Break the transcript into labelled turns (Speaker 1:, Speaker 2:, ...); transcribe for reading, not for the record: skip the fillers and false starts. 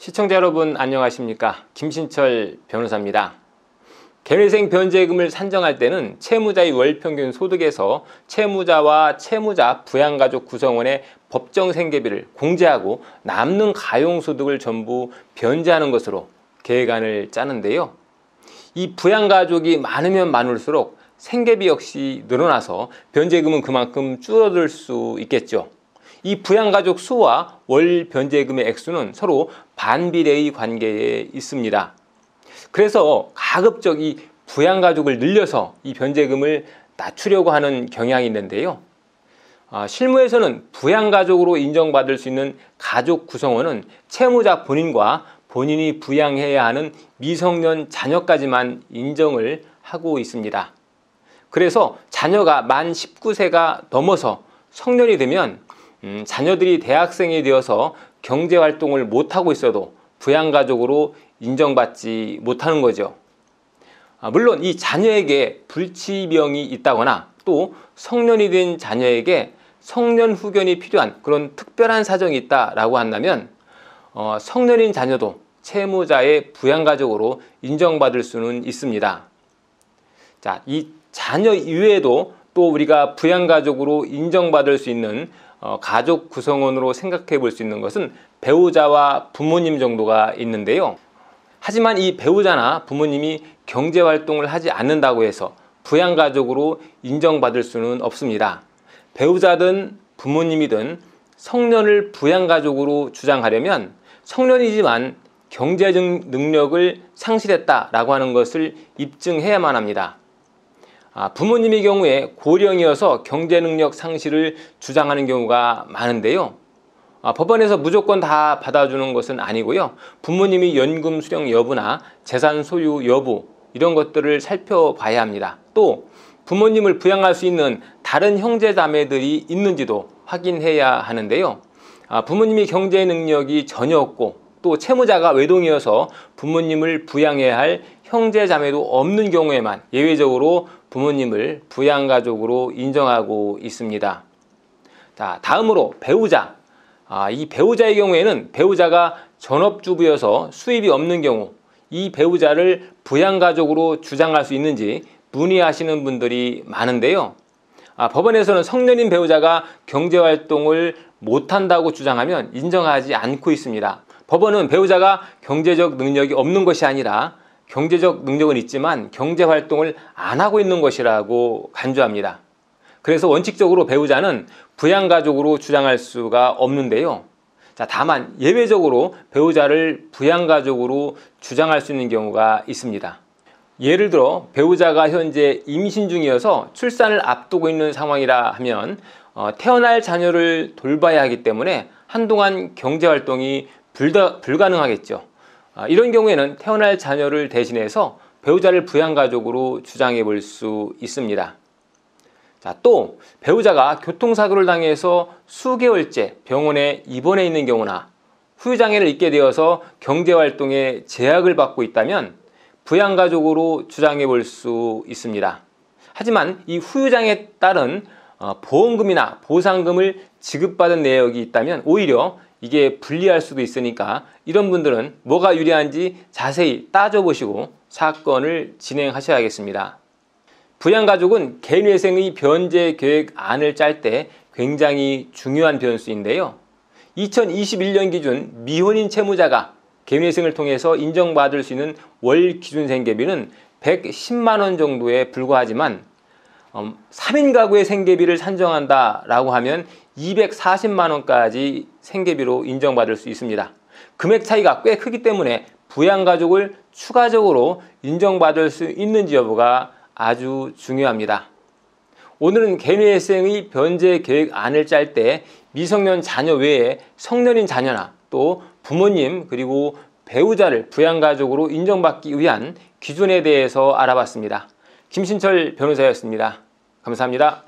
Speaker 1: 시청자 여러분 안녕하십니까? 김신철 변호사입니다. 개인회생 변제금을 산정할 때는 채무자의 월평균 소득에서 채무자와 채무자 부양가족 구성원의 법정 생계비를 공제하고 남는 가용소득을 전부 변제하는 것으로 계획안을 짜는데요. 이 부양가족이 많으면 많을수록 생계비 역시 늘어나서 변제금은 그만큼 줄어들 수 있겠죠. 이 부양가족 수와 월 변제금의 액수는 서로 반비례의 관계에 있습니다. 그래서 가급적 이 부양가족을 늘려서 이 변제금을 낮추려고 하는 경향이 있는데요. 실무에서는 부양가족으로 인정받을 수 있는 가족 구성원은 채무자 본인과 본인이 부양해야 하는 미성년 자녀까지만 인정을 하고 있습니다. 그래서 자녀가 만 19세가 넘어서 성년이 되면 자녀들이 대학생이 되어서 경제활동을 못하고 있어도 부양가족으로 인정받지 못하는 거죠. 물론 이 자녀에게 불치병이 있다거나 또 성년이 된 자녀에게 성년 후견이 필요한 그런 특별한 사정이 있다라고 한다면 성년인 자녀도 채무자의 부양가족으로 인정받을 수는 있습니다. 자, 이 자녀 이외에도 또 우리가 부양가족으로 인정받을 수 있는 가족 구성원으로 생각해 볼 수 있는 것은 배우자와 부모님 정도가 있는데요. 하지만 이 배우자나 부모님이 경제활동을 하지 않는다고 해서 부양가족으로 인정받을 수는 없습니다. 배우자든 부모님이든 성년을 부양가족으로 주장하려면 성년이지만 경제적 능력을 상실했다라고 하는 것을 입증해야만 합니다. 부모님의 경우에 고령이어서 경제능력 상실을 주장하는 경우가 많은데요. 법원에서 무조건 다 받아주는 것은 아니고요. 부모님이 연금 수령 여부나 재산 소유 여부 이런 것들을 살펴봐야 합니다. 또 부모님을 부양할 수 있는 다른 형제 자매들이 있는지도 확인해야 하는데요. 부모님이 경제 능력이 전혀 없고 또 채무자가 외동이어서 부모님을 부양해야 할 형제 자매도 없는 경우에만 예외적으로 부모님을 부양가족으로 인정하고 있습니다. 자, 다음으로 배우자. 이 배우자의 경우에는 배우자가 전업주부여서 수입이 없는 경우 이 배우자를 부양가족으로 주장할 수 있는지 문의하시는 분들이 많은데요. 법원에서는 성년인 배우자가 경제활동을 못한다고 주장하면 인정하지 않고 있습니다. 법원은 배우자가 경제적 능력이 없는 것이 아니라 경제적 능력은 있지만 경제활동을 안 하고 있는 것이라고 간주합니다. 그래서 원칙적으로 배우자는 부양가족으로 주장할 수가 없는데요. 자, 다만 예외적으로 배우자를 부양가족으로 주장할 수 있는 경우가 있습니다. 예를 들어 배우자가 현재 임신 중이어서 출산을 앞두고 있는 상황이라 하면 태어날 자녀를 돌봐야 하기 때문에 한동안 경제활동이 불가능하겠죠. 이런 경우에는 태어날 자녀를 대신해서 배우자를 부양가족으로 주장해 볼 수 있습니다. 자, 또 배우자가 교통사고를 당해서 수개월째 병원에 입원해 있는 경우나 후유장애를 입게 되어서 경제활동에 제약을 받고 있다면 부양가족으로 주장해 볼 수 있습니다. 하지만 이 후유장애에 따른 보험금이나 보상금을 지급받은 내역이 있다면 오히려 이게 불리할 수도 있으니까 이런 분들은 뭐가 유리한지 자세히 따져보시고 사건을 진행하셔야겠습니다. 부양가족은 개인회생의 변제 계획안을 짤 때 굉장히 중요한 변수인데요. 2021년 기준 미혼인 채무자가 개인회생을 통해서 인정받을 수 있는 월 기준 생계비는 110만 원 정도에 불과하지만 3인 가구의 생계비를 산정한다라고 하면 240만 원까지 생계비로 인정받을 수 있습니다. 금액 차이가 꽤 크기 때문에 부양가족을 추가적으로 인정받을 수 있는지 여부가 아주 중요합니다. 오늘은 개인회생의 변제 계획안을 짤 때 미성년 자녀 외에 성년인 자녀나 또 부모님 그리고 배우자를 부양가족으로 인정받기 위한 기준에 대해서 알아봤습니다. 김신철 변호사였습니다. 감사합니다.